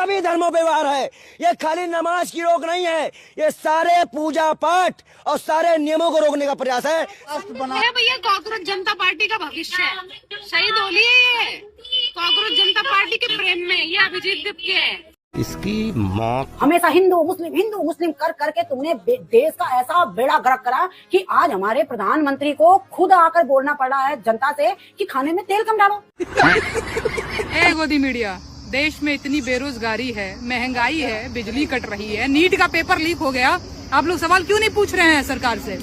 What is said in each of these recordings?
सभी धर्मों पे वार है। ये खाली नमाज की रोक नहीं है, ये सारे पूजा पाठ और सारे नियमों को रोकने का प्रयास है। भैया कॉकरोच जनता पार्टी का भविष्य है, शहीद होली है ये कॉकरोच जनता पार्टी के प्रेम में, ये अभिजीत दीप के है। इसकी मौत हमेशा हिंदू मुस्लिम कर करके तुमने देश का ऐसा बेड़ा गर्क करा कि आज हमारे प्रधानमंत्री को खुद आकर बोलना पड़ रहा है जनता से कि खाने में तेल कम डालो। ए गोदी मीडिया, देश में इतनी बेरोजगारी है, महंगाई है, बिजली कट रही है, नीट का पेपर लीक हो गया, आप लोग सवाल क्यों नहीं पूछ रहे हैं सरकार से?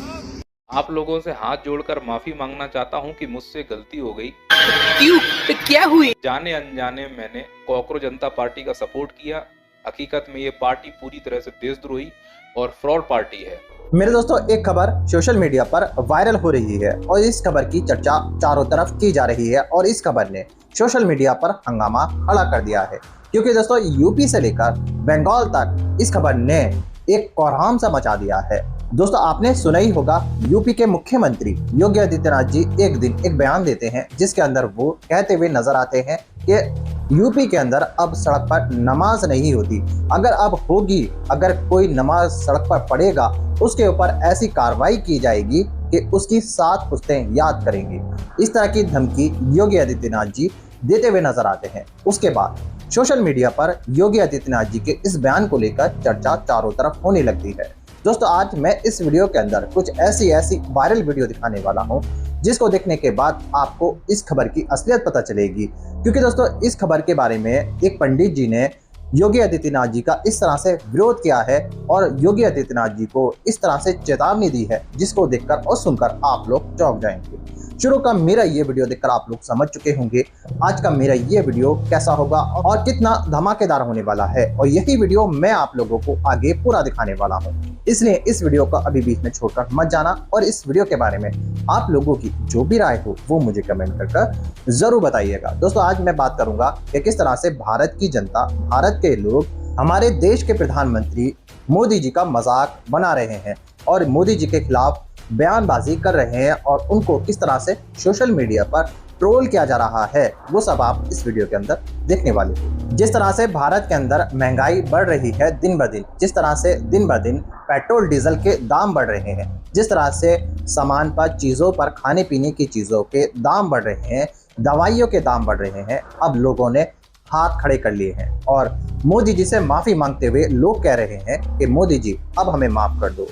आप लोगों से हाथ जोड़कर माफी मांगना चाहता हूं कि मुझसे गलती हो गई। क्यों? क्या हुई? जाने अनजाने मैंने कॉकरोच जनता पार्टी का सपोर्ट किया। हकीकत में ये पार्टी पूरी तरह से देशद्रोही और फ्रॉड पार्टी है। मेरे दोस्तों, एक खबर सोशल मीडिया पर वायरल हो रही है और इस खबर की चर्चा चारों तरफ की जा रही है और इस खबर ने सोशल मीडिया पर हंगामा खड़ा कर दिया है, क्योंकि दोस्तों यूपी से लेकर बंगाल तक इस खबर ने एक कोहराम सा मचा दिया है। दोस्तों, आपने सुना ही होगा, यूपी के मुख्यमंत्री योगी आदित्यनाथ जी एक दिन एक बयान देते हैं जिसके अंदर वो कहते हुए नजर आते हैं कि यूपी के अंदर अब सड़क पर नमाज नहीं होती, अगर अब होगी, अगर कोई नमाज सड़क पर पड़ेगा उसके ऊपर ऐसी कार्रवाई की जाएगी कि उसकी 7 पुश्तें याद करेंगी। इस तरह की धमकी योगी आदित्यनाथ जी देते हुए नजर आते हैं। उसके बाद सोशल मीडिया पर योगी आदित्यनाथ जी के इस बयान को लेकर चर्चा चारों तरफ होने लगती है। दोस्तों, आज मैं इस वीडियो के अंदर कुछ ऐसी वायरल वीडियो दिखाने वाला हूं जिसको देखने के बाद आपको इस खबर की असलियत पता चलेगी, क्योंकि दोस्तों इस खबर के बारे में एक पंडित जी ने योगी आदित्यनाथ जी का इस तरह से विरोध किया है और योगी आदित्यनाथ जी को इस तरह से चेतावनी दी है जिसको देखकर और सुनकर आप लोग चौंक जाएंगे। शुरू का मेरा ये वीडियो देखकर आप लोग समझ चुके होंगे आज का मेरा ये वीडियो कैसा होगा और कितना धमाकेदार होने वाला है, और यही वीडियो मैं आप लोगों को आगे पूरा दिखाने वाला हूँ। इसलिए इस वीडियो को अभी बीच में छोड़कर मत जाना और इस वीडियो के बारे में आप लोगों की जो भी राय हो वो मुझे कमेंट कर जरूर बताइएगा। दोस्तों, आज मैं बात करूंगा कि किस तरह से भारत की जनता, भारत के लोग हमारे देश के प्रधानमंत्री मोदी जी का मजाक बना रहे हैं और मोदी जी के खिलाफ बयानबाजी कर रहे हैं और उनको किस तरह से सोशल मीडिया पर ट्रोल किया जा रहा है, वो सब आप इस वीडियो के अंदर देखने वाले हो। जिस तरह से भारत के अंदर महंगाई बढ़ रही है दिन ब दिन, जिस तरह से दिन ब दिन पेट्रोल डीजल के दाम बढ़ रहे हैं, जिस तरह से सामान पर, चीज़ों पर, खाने पीने की चीज़ों के दाम बढ़ रहे हैं, दवाइयों के दाम बढ़ रहे हैं, अब लोगों ने हाथ खड़े कर लिए हैं और मोदी जी से माफ़ी मांगते हुए लोग कह रहे हैं कि मोदी जी अब हमें माफ़ कर दो,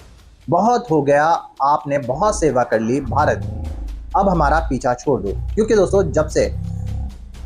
बहुत हो गया, आपने बहुत सेवा कर ली भारत की, अब हमारा पीछा छोड़ दो। क्योंकि दोस्तों जब से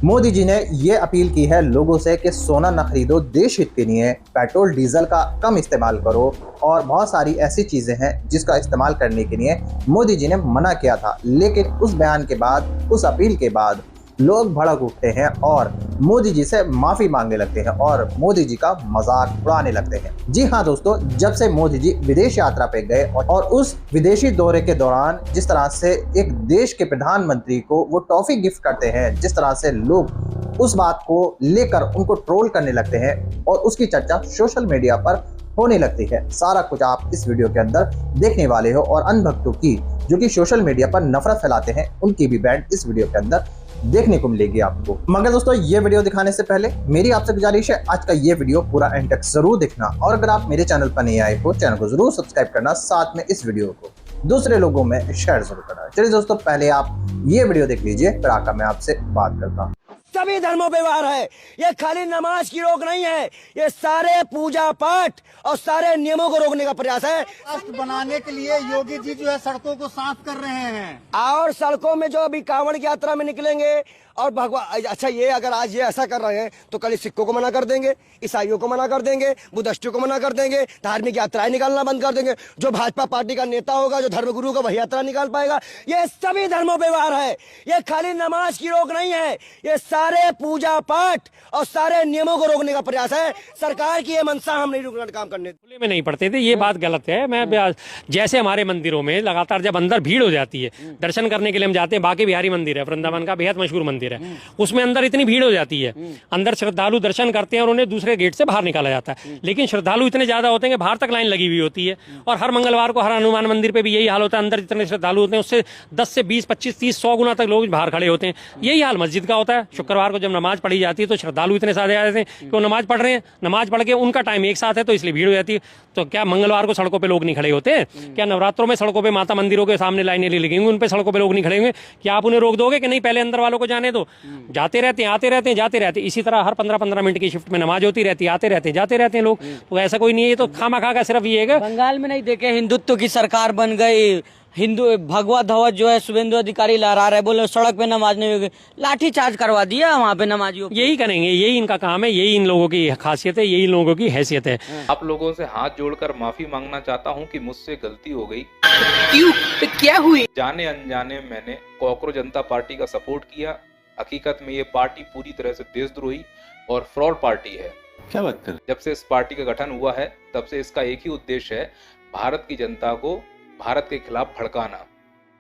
मोदी जी ने ये अपील की है लोगों से कि सोना न खरीदो, देश हित के लिए पेट्रोल डीजल का कम इस्तेमाल करो, और बहुत सारी ऐसी चीज़ें हैं जिसका इस्तेमाल करने के लिए मोदी जी ने मना किया था, लेकिन उस बयान के बाद, उस अपील के बाद लोग भड़क उठते हैं और मोदी जी से माफ़ी मांगने लगते हैं और मोदी जी का मजाक उड़ाने लगते हैं। जी हाँ दोस्तों, जब से मोदी जी विदेश यात्रा पे गए और उस विदेशी दौरे के दौरान जिस तरह से एक देश के प्रधानमंत्री को वो टॉफी गिफ्ट करते हैं, जिस तरह से लोग उस बात को लेकर उनको ट्रोल करने लगते हैं और उसकी चर्चा सोशल मीडिया पर होने लगती है, सारा कुछ आप इस वीडियो के अंदर देखने वाले हो। और अनभक्तों की, जो कि सोशल मीडिया पर नफरत फैलाते हैं, उनकी भी बैंड इस वीडियो के अंदर देखने को मिलेगी आपको। मगर दोस्तों, ये वीडियो दिखाने से पहले मेरी आपसे गुजारिश है आज का ये वीडियो पूरा एंड तक जरूर देखना, और अगर आप मेरे चैनल पर नहीं आए हो चैनल को जरूर सब्सक्राइब करना, साथ में इस वीडियो को दूसरे लोगों में शेयर जरूर करना। चलिए दोस्तों, पहले आप ये वीडियो देख लीजिए, फिर आकर मैं आपसे बात करता हूँ। सभी धर्मों पे वार है। ये खाली नमाज की रोक नहीं है, ये सारे पूजा पाठ और सारे नियमों को रोकने का प्रयास है। राष्ट्र बनाने के लिए योगी जी जो है सड़कों को साफ कर रहे हैं, और सड़कों में जो अभी कांवड़ की यात्रा में निकलेंगे और भगवान, अच्छा ये अगर आज ये ऐसा कर रहे हैं तो कल सिखों को मना कर देंगे, ईसाइयों को मना कर देंगे, बुद्धिस्टों को मना कर देंगे, धार्मिक यात्राएं निकालना बंद कर देंगे। जो भाजपा पार्टी का नेता होगा, जो धर्मगुरु का वही यात्रा निकाल पाएगा। ये सभी धर्मों पे वार है। ये खाली नमाज की रोक नहीं है, ये सारे पूजा पाठ और सारे नियमों को रोकने का प्रयास है। सरकार की ये मंशा हम नहीं रुकना काम करने खुले में नहीं पढ़ते थे, ये बात गलत है। मैं जैसे हमारे मंदिरों में लगातार जब अंदर भीड़ हो जाती है, दर्शन करने के लिए हम जाते हैं, बाकी बिहारी मंदिर है वृंदावन का, बेहद मशहूर मंदिर मंदिर है, उसमें अंदर इतनी भीड़ हो जाती है, अंदर श्रद्धालु दर्शन करते हैं और उन्हें दूसरे गेट से बाहर निकाला जाता है। लेकिन श्रद्धालु इतने ज्यादा होते हैं कि बाहर तक लाइन लगी हुई होती है। और हर मंगलवार को हर हनुमान मंदिर पे भी यही हाल होता है, अंदर जितने श्रद्धालु होते हैं उससे 10 से 20, 25, 30, 100 गुना तक लोग बाहर खड़े होते हैं। यही हाल मस्जिद का होता है। शुक्रवार को जब नमाज पढ़ी जाती है तो श्रद्धालु इतने सारे आ जाते हैं कि वो नमाज पढ़ रहे हैं, नमाज पढ़ के उनका टाइम एक साथ है तो इसलिए भीड़ हो जाती है। तो क्या मंगलवार को सड़कों पे लोग नहीं खड़े होते? क्या नवरात्रों में सड़कों पे माता मंदिरों के सामने लाइनें लगेंगी, उन पे सड़कों पे लोग नहीं खड़े होंगे? क्या आप उन्हें रोक दोगे कि नहीं पहले अंदर वालों को जाने दो? जाते रहते हैं, आते रहते हैं, जाते रहते हैं। इसी तरह हर 15-15 मिनट की शिफ्ट में नमाज होती रहती है, आते रहते हैं, जाते रहते हैं लोग। तो ऐसा कोई नहीं है, ये तो खामा खा का सिर्फ ये है। बंगाल में नहीं देखे हिंदुत्व की सरकार बन गई, हिंदू भगवा ध्वज जो है शुभेंदु अधिकारी लहरा रहे, बोले सड़क पे नमाज नहीं होगी, लाठी चार्ज करवा दिया वहाँ पे नमाजियों। यही करेंगे, यही इनका काम है, यही इन लोगों की खासियत है, यही इन लोगों की हैसियत है। आप लोगों से हाथ जोड़कर माफी मांगना चाहता हूं कि मुझसे गलती हो गई। क्यों? क्या हुई? जाने अनजाने मैंने कॉकरोच जनता पार्टी का सपोर्ट किया। हकीकत में ये पार्टी पूरी तरह से देशद्रोही और फ्रॉड पार्टी है। क्या बात कर? जब से इस पार्टी का गठन हुआ है तब से इसका एक ही उद्देश्य है, भारत की जनता को भारत के खिलाफ भड़काना।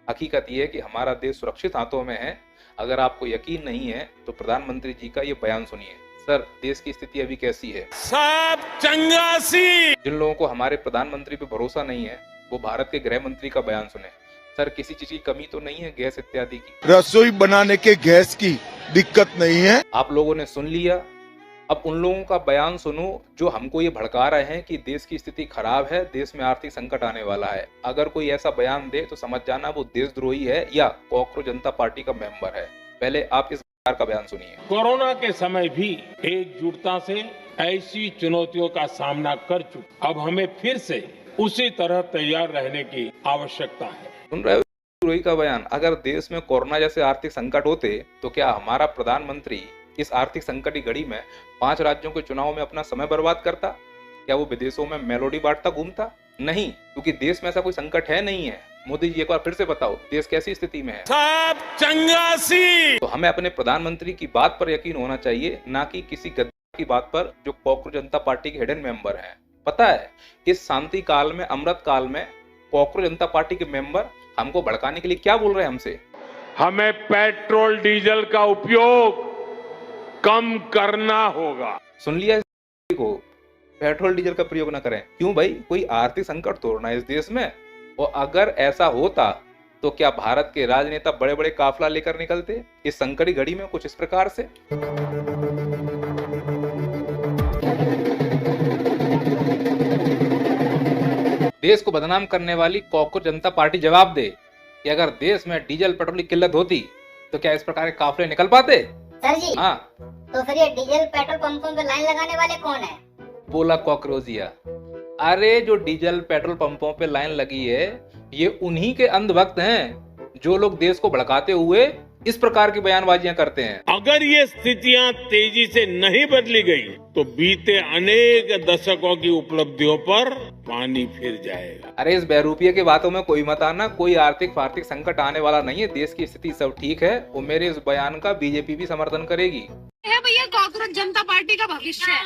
हकीकत ये है कि हमारा देश सुरक्षित हाथों में है। अगर आपको यकीन नहीं है तो प्रधानमंत्री जी का ये बयान सुनिए। सर, देश की स्थिति अभी कैसी है? सब चंगासी। जिन लोगों को हमारे प्रधानमंत्री पे भरोसा नहीं है वो भारत के गृह मंत्री का बयान सुने। सर, किसी चीज की कमी तो नहीं है गैस इत्यादि की? रसोई बनाने के गैस की दिक्कत नहीं है। आप लोगों ने सुन लिया। अब उन लोगों का बयान सुनो जो हमको ये भड़का रहे हैं कि देश की स्थिति खराब है, देश में आर्थिक संकट आने वाला है। अगर कोई ऐसा बयान दे तो समझ जाना वो देशद्रोही है या कॉकरोच जनता पार्टी का मेंबर है। पहले आप इस सरकार का बयान सुनिए। कोरोना के समय भी एकजुटता से ऐसी चुनौतियों का सामना कर चुके, अब हमें फिर से उसी तरह तैयार रहने की आवश्यकता है। सुन रहे हो देशद्रोही का बयान? अगर देश में कोरोना जैसे आर्थिक संकट होते तो क्या हमारा प्रधानमंत्री इस आर्थिक संकट की घड़ी में 5 राज्यों के चुनाव में अपना समय बर्बाद करता? क्या वो विदेशों में मेलोडी बांटता घूमता? नहीं, क्योंकि देश में ऐसा कोई संकट है नहीं है। मोदी जी, एक बार फिर से बताओ देश कैसी स्थिति में है? सब चंगासी। तो हमें अपने प्रधानमंत्री की बात पर यकीन होना चाहिए, ना कि किसी गद्दार की बात पर जो कॉकरोच जनता पार्टी के हिडन मेंबर हैं। पता है, इस शांति काल में, अमृत काल में कॉकरोच जनता पार्टी के मेंबर हमको भड़काने के लिए क्या बोल रहे हैं हमसे? हमें पेट्रोल डीजल का उपयोग कम करना होगा। सुन लिया को, पेट्रोल डीजल का प्रयोग न करें। क्यों भाई? कोई आर्थिक संकट तोड़ना है इस देश में। और अगर ऐसा होता तो क्या भारत के राजनेता बड़े बड़े काफिला लेकर निकलते इस संकट की घड़ी में कुछ इस प्रकार से? देश को बदनाम करने वाली कॉकरोच जनता पार्टी जवाब दे कि अगर देश में डीजल पेट्रोल की किल्लत होती तो क्या इस प्रकार के काफिले निकल पाते? सर जी, हाँ, तो फिर ये डीजल पेट्रोल पंपों पे लाइन लगाने वाले कौन है? बोला कॉकरोचिया। अरे जो डीजल पेट्रोल पंपों पे लाइन लगी है ये उन्हीं के अंधभक्त हैं जो लोग देश को भड़काते हुए इस प्रकार की बयानबाजियां करते हैं। अगर ये स्थितियां तेजी से नहीं बदली गई तो बीते अनेक दशकों की उपलब्धियों पर पानी फिर जाएगा। अरे इस बहरूपिये की बातों में कोई मत आना, कोई आर्थिक संकट आने वाला नहीं है। देश की स्थिति सब ठीक है और मेरे इस बयान का बीजेपी भी समर्थन करेगी। है भैया, कॉकरोच जनता पार्टी का भविष्य है।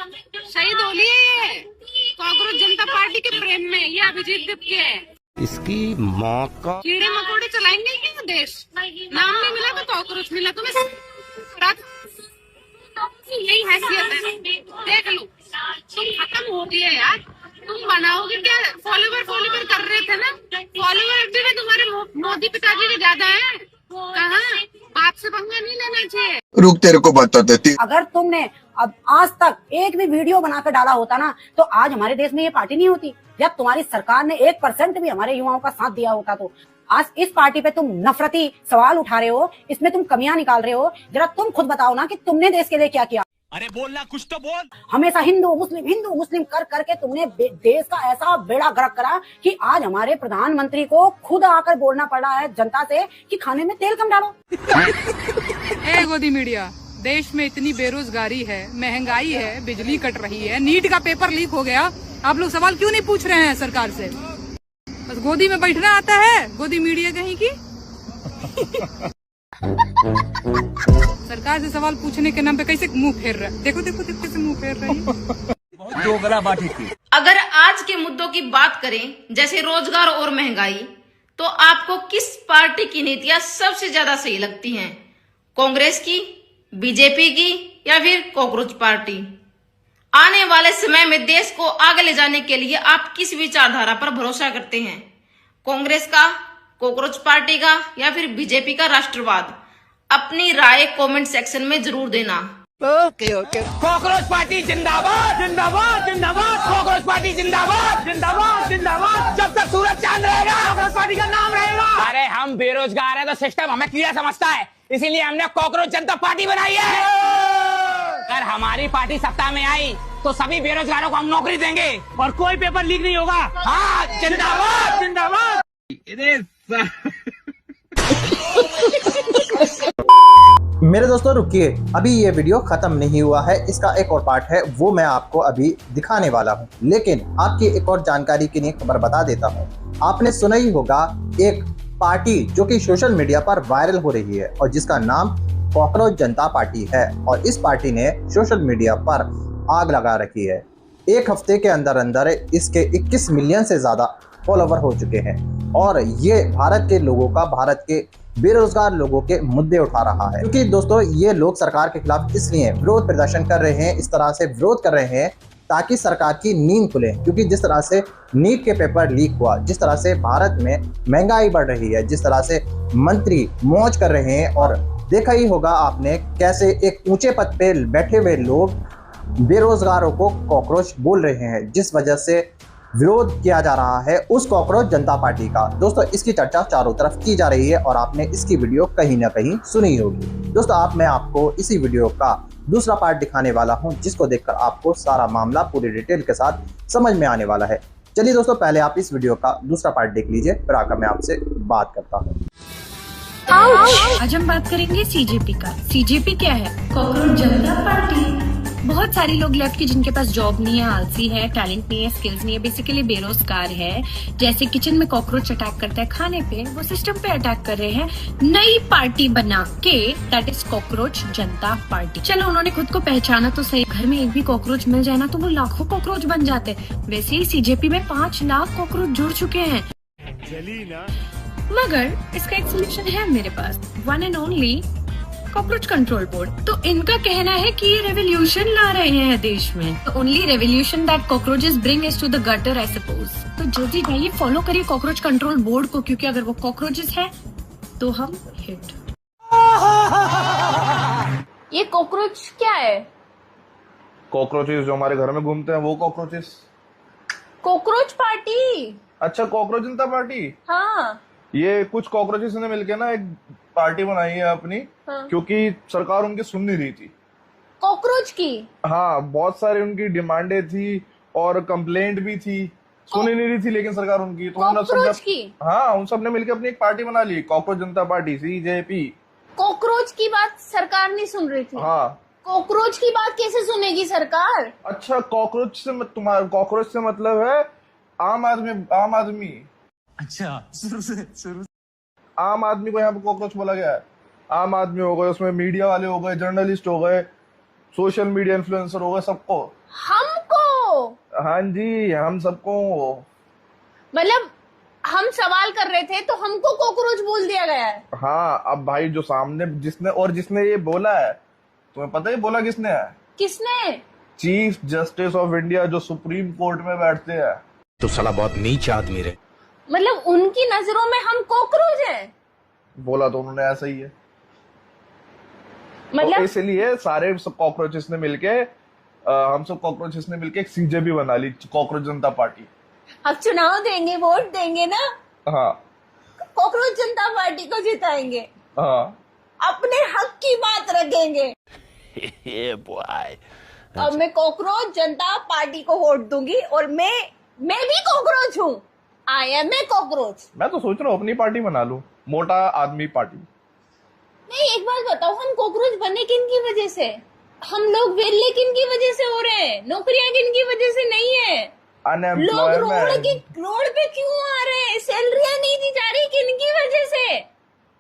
शहीद होली है ये कॉकरोच जनता पार्टी के प्रेम में। ये अभिजीत दीप के है। इसकी माँ का कीड़े मकोड़े चलाएंगे क्या देश? नाम नहीं मिला तो कॉकरोच मिला तुम्हें। यही हैसियत है, देख लो। तुम खत्म हो गए यार। तुम बनाओगे क्या? फॉलोवर कर रहे थे ना। फॉलोवर भी तुम्हारे मोदी पिताजी के ज्यादा है। कहाँ? बाप से पंगा नहीं लेना चाहिए। रुक, तेरे को बता देती। अगर तुमने अब आज तक एक भी वीडियो बनाकर डाला होता ना तो आज हमारे देश में ये पार्टी नहीं होती। जब तुम्हारी सरकार ने 1% भी हमारे युवाओं का साथ दिया होता तो आज इस पार्टी पे तुम नफरती सवाल उठा रहे हो, इसमें तुम कमियां निकाल रहे हो। जरा तुम खुद बताओ ना कि तुमने देश के लिए क्या किया। अरे बोलना कुछ तो बोल। हमेशा हिंदू मुस्लिम कर करके तुमने देश का ऐसा बेड़ा गर्क करा कि आज हमारे प्रधानमंत्री को खुद आकर बोलना पड़ रहा है जनता से कि खाने में तेल कम डालो। ए गोदी मीडिया, देश में इतनी बेरोजगारी है, महंगाई है, बिजली कट रही है, नीट का पेपर लीक हो गया। आप लोग सवाल क्यों नहीं पूछ रहे हैं सरकार से? बस गोदी में बैठना आता है, गोदी मीडिया कहीं की। सरकार से सवाल पूछने के नाम पे कैसे मुंह फेर रहा है। देखो कैसे मुंह फेर रही है। अगर आज के मुद्दों की बात करें जैसे रोजगार और महंगाई, तो आपको किस पार्टी की नीतियां सबसे ज्यादा सही लगती हैं? कांग्रेस की, बीजेपी की या फिर कॉकरोच पार्टी? आने वाले समय में देश को आगे ले जाने के लिए आप किस विचारधारा पर भरोसा करते हैं? कांग्रेस का, कॉकरोच पार्टी का या फिर बीजेपी का राष्ट्रवाद? अपनी राय कमेंट सेक्शन में जरूर देना। Okay okay. कॉकरोच पार्टी जिंदाबाद जिंदाबाद जिंदाबाद, कॉकरोच पार्टी जिंदाबाद जिंदाबाद जिंदाबाद, जब तक सूरज चांद रहेगा कॉकरोच पार्टी का नाम रहेगा। अरे हम बेरोजगार हैं तो सिस्टम हमें कीड़ा समझता है, इसीलिए हमने कॉकरोच जनता पार्टी बनाई है। अगर हमारी पार्टी सत्ता में आई तो सभी बेरोजगारों को हम नौकरी देंगे और कोई पेपर लीक नहीं होगा। हाँ जिंदाबाद जिंदाबाद। मेरे दोस्तों रुकिए, अभी ये वीडियो खत्म नहीं हुआ है, इसका एक और पार्ट है, वो मैं आपको अभी दिखाने वाला हूँ। लेकिन आपकी एक और जानकारी के लिए खबर बता देता हूँ। आपने सुना ही होगा एक पार्टी जो कि सोशल मीडिया पर वायरल हो रही है और जिसका नाम कॉकरोच जनता पार्टी है, और इस पार्टी ने सोशल मीडिया पर आग लगा रखी है। एक हफ्ते के अंदर अंदर इसके 21 मिलियन से ज्यादा फॉलोवर हो चुके हैं और ये भारत के लोगों का, भारत के बेरोजगार लोगों के मुद्दे उठा रहा है। क्योंकि दोस्तों ये लोग सरकार के खिलाफ इसलिए विरोध प्रदर्शन कर रहे हैं, इस तरह से विरोध कर रहे हैं ताकि सरकार की नींद खुले। क्योंकि जिस तरह से नीट के पेपर लीक हुआ, जिस तरह से भारत में महंगाई बढ़ रही है, जिस तरह से मंत्री मौज कर रहे हैं, और देखा ही होगा आपने कैसे एक ऊंचे पद पे बैठे हुए लोग बेरोजगारों को कॉकरोच बोल रहे हैं, जिस वजह से विरोध किया जा रहा है उस कॉकरोच जनता पार्टी का। दोस्तों इसकी चर्चा चारों तरफ की जा रही है और आपने इसकी वीडियो कहीं ना कहीं सुनी होगी। दोस्तों मैं आपको इसी वीडियो का दूसरा पार्ट दिखाने वाला हूं, जिसको देखकर आपको सारा मामला पूरी डिटेल के साथ समझ में आने वाला है। चलिए दोस्तों पहले आप इस वीडियो का दूसरा पार्ट देख लीजिए, फिर आकर मैं आपसे बात करता हूँ। आज हम बात करेंगे सीजेपी का। सीजेपी क्या है? कॉकरोच जनता पार्टी। बहुत सारे लोग लेफ्ट के जिनके पास जॉब नहीं है, आलसी है, टैलेंट नहीं है, स्किल्स नहीं है, बेसिकली बेरोजगार है। जैसे किचन में कॉकरोच अटैक करता है खाने पे, वो सिस्टम पे अटैक कर रहे हैं नई पार्टी बना के, that is cockroach Janata party. चलो उन्होंने खुद को पहचाना तो सही, घर में एक भी कॉकरोच मिल जाए ना तो वो लाखों कॉकरोच बन जाते। वैसे ही सीजेपी में 5 लाख कॉकरोच जुड़ चुके हैं। मगर इसका एक सोल्यूशन है मेरे पास, one and only cockroach control board. तो इनका कहना है कि ये रेवोल्यूशन ला रहे हैं देश में। तो only revolution that cockroaches bring is to the gutter I suppose. तो जल्दी जाइए फॉलो करिए कॉकरोच कंट्रोल बोर्ड को, क्योंकि अगर वो कॉकरोचेस है तो हम हिट। ये कॉकरोच क्या है? कॉकरोचेस जो हमारे घर में घूमते हैं वो कॉकरोचेस। Cockroach party. अच्छा कॉकरोच जनता पार्टी। हाँ ये कुछ कॉकरोचेस ने मिलकर ना एक पार्टी बनाई है अपनी। हाँ। क्योंकि सरकार उनकी सुन नहीं रही थी कॉकरोच की। हाँ बहुत सारी उनकी डिमांडें थी और कंप्लेंट भी थी, सुन ही नहीं रही थी लेकिन सरकार उनकी, तो कॉकरोच की। हाँ उन सब ने मिलकर अपनी एक पार्टी बना ली, कॉकरोच जनता पार्टी सीजेपी। कॉकरोच की बात सरकार नहीं सुन रही थी। हाँ कॉकरोच की बात कैसे सुनेगी सरकार? अच्छा कॉकरोच से तुम्हारा कॉकरोच से मतलब है आम आदमी। अच्छा शुरू आम आदमी को यहाँ पे कॉकरोच बोला गया है। आम आदमी हो गए, उसमें मीडिया वाले हो गए, जर्नलिस्ट हो गए, सोशल मीडिया इन्फ्लुएंसर हो गए, सबको। हमको? हाँ जी हम सबको। मतलब हम सवाल कर रहे थे तो हमको कॉकरोच बोल दिया गया है। हाँ अब भाई जो सामने जिसने ये बोला है, तुम्हें पता है बोला किसने है? किसने? चीफ जस्टिस ऑफ इंडिया जो सुप्रीम कोर्ट में बैठते हैं। तो साला बहुत नीच आदमी रे। मतलब उनकी नजरों में हम कॉकरोच हैं? बोला तो उन्होंने ऐसा ही है। मतलब तो इसलिए सारे सब कॉकरोचेस ने मिलके हम सब कॉकरोचेस ने मिलके एक सीजेपी बना ली, कॉकरोच जनता पार्टी। अब चुनाव देंगे, वोट देंगे ना। हाँ कॉकरोच जनता पार्टी को जिताएंगे। हाँ अपने हक की बात रखेंगे। अब मैं कॉकरोच जनता पार्टी को वोट दूंगी और मैं भी कॉकरोच हूँ। I am a cockroach. मैं तो सोच रहा हूँ अपनी पार्टी बना लूं, मोटा आदमी पार्टी। नहीं एक बात बताओ, हम कॉकरोच बने किन की वजह से? हम लोग वेले किन की वजह से हो रहे हैं? नौकरियां किन की वजह से नहीं है? लोग रोड पे क्यों आ रहे हैं? सैलरियां नहीं दी जा रही, किन की वजह से?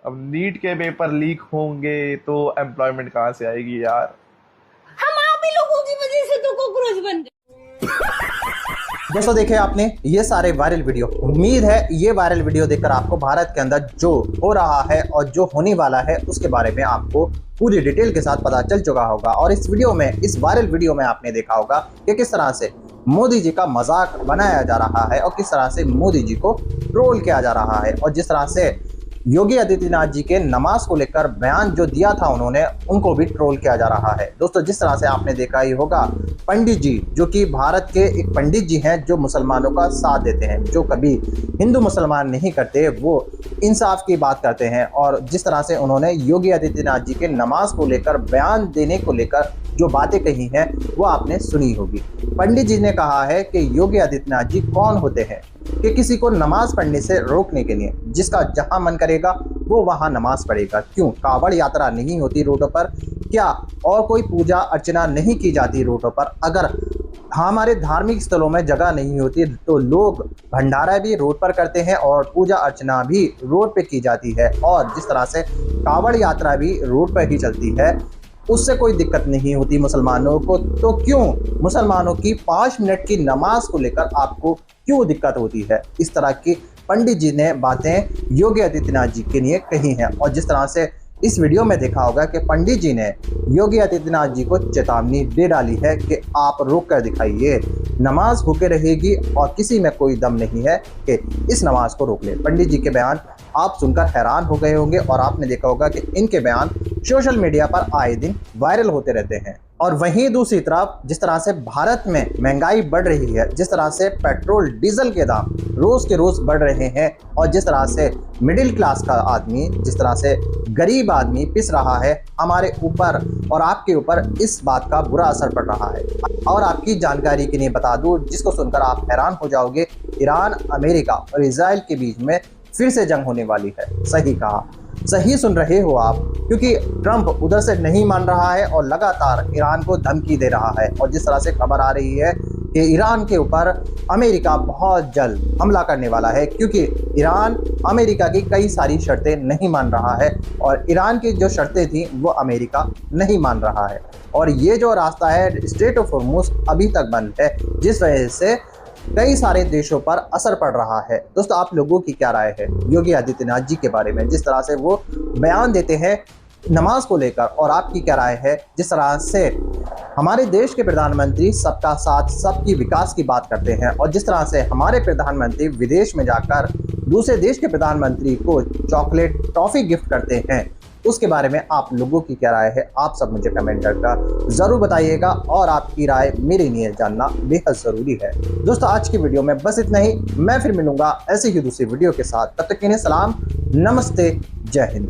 अब नीट के पेपर लीक होंगे तो एम्प्लॉयमेंट कहाँ से आएगी यार? हम आप ही लोगों की वजह से तो कॉकरोच बन गए। दोस्तों देखे आपने ये सारे वायरल वीडियो, उम्मीद है ये वायरल वीडियो देखकर आपको भारत के अंदर जो हो रहा है और जो होने वाला है उसके बारे में आपको पूरी डिटेल के साथ पता चल चुका होगा। और इस वीडियो में, इस वायरल वीडियो में आपने देखा होगा कि किस तरह से मोदी जी का मजाक बनाया जा रहा है और किस तरह से मोदी जी को ट्रोल किया जा रहा है, और जिस तरह से योगी आदित्यनाथ जी के नमाज को लेकर बयान जो दिया था उन्होंने, उनको भी ट्रोल किया जा रहा है। दोस्तों, जिस तरह से आपने देखा ही होगा, पंडित जी जो कि भारत के एक पंडित जी हैं जो मुसलमानों का साथ देते हैं, जो कभी हिंदू मुसलमान नहीं करते, वो इंसाफ की बात करते हैं, और जिस तरह से उन्होंने योगी आदित्यनाथ जी के नमाज को लेकर, बयान देने को लेकर जो बातें कही हैं वो आपने सुनी होगी। पंडित जी ने कहा है कि योगी आदित्यनाथ जी कौन होते हैं कि किसी को नमाज पढ़ने से रोकने के लिए, जिसका जहां मन करेगा वो वहां नमाज पढ़ेगा। क्यों कावड़ यात्रा नहीं होती रोडों पर? क्या और कोई पूजा अर्चना नहीं की जाती रोडों पर? अगर हमारे धार्मिक स्थलों में जगह नहीं होती तो लोग भंडारा भी रोड पर करते हैं और पूजा अर्चना भी रोड पे की जाती है, और जिस तरह से कावड़ यात्रा भी रोड पर ही चलती है, उससे कोई दिक्कत नहीं होती मुसलमानों को। तो क्यों मुसलमानों की 5 मिनट की नमाज को लेकर आपको क्यों दिक्कत होती है? इस तरह की पंडित जी ने बातें योगी आदित्यनाथ जी के लिए कही हैं, और जिस तरह से इस वीडियो में देखा होगा कि पंडित जी ने योगी आदित्यनाथ जी को चेतावनी दे डाली है कि आप रोक कर दिखाइए, नमाज होके रहेगी और किसी में कोई दम नहीं है कि इस नमाज को रोक ले। पंडित जी के बयान आप सुनकर हैरान हो गए होंगे, और आपने देखा होगा कि इनके बयान सोशल मीडिया पर आए दिन वायरल होते रहते हैं। और वहीं दूसरी तरफ जिस तरह से भारत में महंगाई बढ़ रही है, जिस तरह से पेट्रोल डीजल के दाम रोज के रोज बढ़ रहे हैं, और जिस तरह से मिडिल क्लास का आदमी, जिस तरह से गरीब आदमी पिस रहा है, हमारे ऊपर और आपके ऊपर इस बात का बुरा असर पड़ रहा है। और आपकी जानकारी के लिए बता दूं, जिसको सुनकर आप हैरान हो जाओगे, ईरान, अमेरिका और इजराइल के बीच में फिर से जंग होने वाली है। सही कहा, सही सुन रहे हो आप, क्योंकि ट्रंप उधर से नहीं मान रहा है और लगातार ईरान को धमकी दे रहा है। और जिस तरह से खबर आ रही है कि ईरान के ऊपर अमेरिका बहुत जल्द हमला करने वाला है, क्योंकि ईरान अमेरिका की कई सारी शर्तें नहीं मान रहा है, और ईरान की जो शर्तें थी वो अमेरिका नहीं मान रहा है। और ये जो रास्ता है स्ट्रेट ऑफ हॉर्मुज़ अभी तक बंद है, जिस वजह से कई सारे देशों पर असर पड़ रहा है। दोस्तों, आप लोगों की क्या राय है योगी आदित्यनाथ जी के बारे में, जिस तरह से वो बयान देते हैं नमाज को लेकर, और आपकी क्या राय है जिस तरह से हमारे देश के प्रधानमंत्री सबका साथ, सबकी विकास की बात करते हैं, और जिस तरह से हमारे प्रधानमंत्री विदेश में जाकर दूसरे देश के प्रधानमंत्री को चॉकलेट, टॉफी गिफ्ट करते हैं, उसके बारे में आप लोगों की क्या राय है? आप सब मुझे कमेंट करके ज़रूर बताइएगा, और आपकी राय मेरे लिए जानना बेहद ज़रूरी है। दोस्तों, आज की वीडियो में बस इतना ही। मैं फिर मिलूंगा ऐसे ही दूसरी वीडियो के साथ। तब तक के लिए सलाम, नमस्ते, जय हिंद।